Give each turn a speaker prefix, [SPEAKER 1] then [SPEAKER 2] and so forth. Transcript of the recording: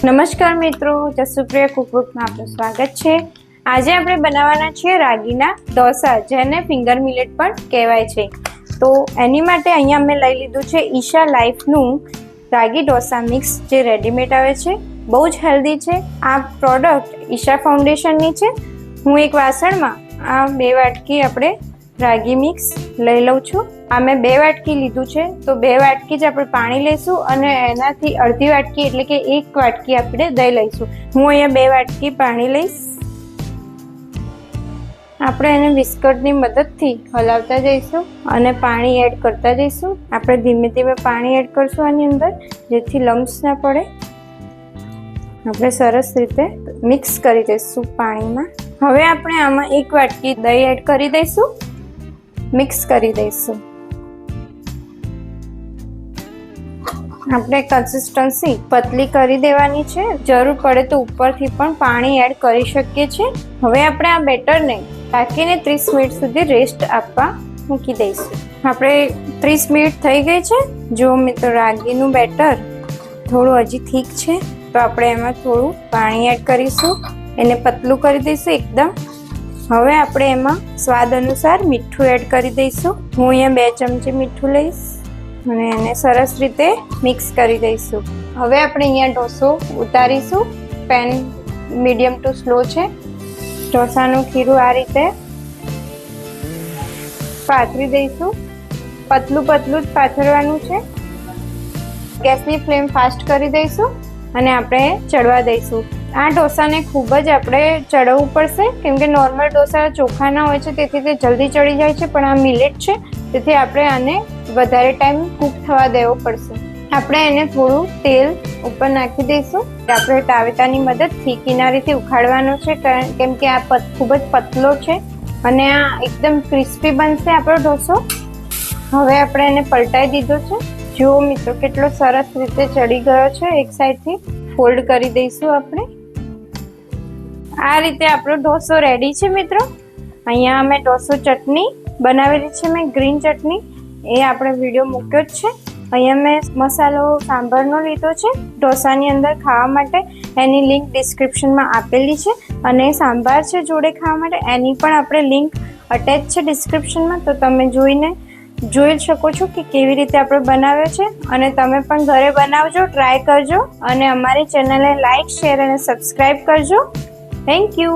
[SPEAKER 1] નમસ્કાર મિત્રો, જસુપ્રિયા કુકબુકમાં આપનું સ્વાગત છે। આજે આપણે બનાવવાના છીએ રાગીના ઢોસા, જેને ફિંગર મિલેટ પણ કહેવાય છે। તો એની માટે અહીંયા અમે લઈ લીધું છે ઈશા લાઈફનું રાગી ઢોસા મિક્સ, જે રેડીમેડ આવે છે। બહુ જ હેલ્ધી છે। આ પ્રોડક્ટ ઈશા ફાઉન્ડેશનની છે। હું એક વાસણમાં આ 2 વાટકી આપણે રાગી મિક્સ લઈ લઉં છું। આ મેં 2 વાટકી લીધું છે, તો 2 વાટકી જ આપણે પાણી લઈશું અને એનાથી અડધી વાટકી એટલે કે 1 વાટકી આપણે દહીં લઈશું। હું અહીંયા 2 વાટકી પાણી લઈશ। આપણે એને વિસ્કરની મદદથી હલાવતા જઈશું અને પાણી એડ કરતા જઈશું। આપણે ધીમે ધીમે પાણી એડ કરશું આની અંદર, જેથી લમ્સ ના પડે। આપણે સરસ રીતે મિક્સ કરી દઈશું પાણીમાં। હવે આપણે આમાં 1 વાટકી દહીં એડ કરી દઈશું, મિક્સ કરી દઈશું। આપણે કન્સિસ્ટન્સી પતલી કરી દેવાની છે, જરૂર પડે તો ઉપરથી પણ પાણી એડ કરી શકીએ છીએ। હવે આપણે આ બેટરને ઢાંકીને 30 મિનિટ સુધી રેસ્ટ આપવા મૂકી દઈશું। આપણે 30 મિનિટ થઈ ગઈ છે। જો મિત્રો રાગીનું બેટર થોડું હજી થીક છે, તો આપણે એમાં થોડું પાણી એડ કરીશું, એને પતલું કરી દઈશું એકદમ। હવે આપણે એમાં સ્વાદ અનુસાર મીઠું એડ કરી દઈશું। હું અહીંયા 2 ચમચી મીઠું લઈશ અને એને સરસ રીતે મિક્સ કરી દઈશું। હવે આપણે અહીંયા ઢોસો ઉતારીશું। પેન મીડિયમ ટુ સ્લો છે। ઢોસાનું ખીરું આ રીતે પાથરી દઈશું। પતલું પતલું જ પાથરવાનું છે। ગેસની ફ્લેમ ફાસ્ટ કરી દઈશું અને આપણે ચડવા દઈશું। આ ઢોસાને ખૂબ જ આપણે ચડવવું પડશે, કેમ કે નોર્મલ ઢોસા ચોખાના હોય છે, તેથી તે જલ્દી ચડી જાય છે, પણ આ મિલેટ છે, તેથી આપણે આને વધારે ટાઈમ કૂક થવા દેવો પડશે। આપણે એને થોડું તેલ ઉપર નાખી દઈશું। આપણે તાવેતાની મદદથી કિનારીથી ઉખાડવાનો છે, કેમ કે આ ખૂબ જ પતલો છે અને આ એકદમ ક્રિસ્પી બનશે આપણો ઢોસો। હવે આપણે એને પલટાઈ દીધો છે। જુઓ મિત્રો કેટલો સરસ રીતે ચડી ગયો છે। એક સાઈડથી ફોલ્ડ કરી દઈશું આપણે। આ રીતે આપણો ઢોસો રેડી છે મિત્રો। અહીંયા અમે ઢોસો ચટણી બનાવેલી છે, મેં ગ્રીન ચટણી, એ આપણે વિડીયો મૂક્યો જ છે। અહીંયા મેં મસાલો સાંભરનો લીધો છે ઢોસાની અંદર ખાવા માટે, એની લિંક ડિસ્ક્રિપ્શનમાં આપેલી છે, અને સાંભાર છે જોડે ખાવા માટે, એની પણ આપણે લિંક અટેચ છે ડિસ્ક્રિપ્શનમાં, તો તમે જોઈ શકો છો કે કેવી રીતે આપણે બનાવ્યો છે। અને તમે પણ ઘરે બનાવજો, ટ્રાય કરજો અને અમારી ચેનલને લાઈક, શેર અને સબસ્ક્રાઈબ કરજો। Thank you.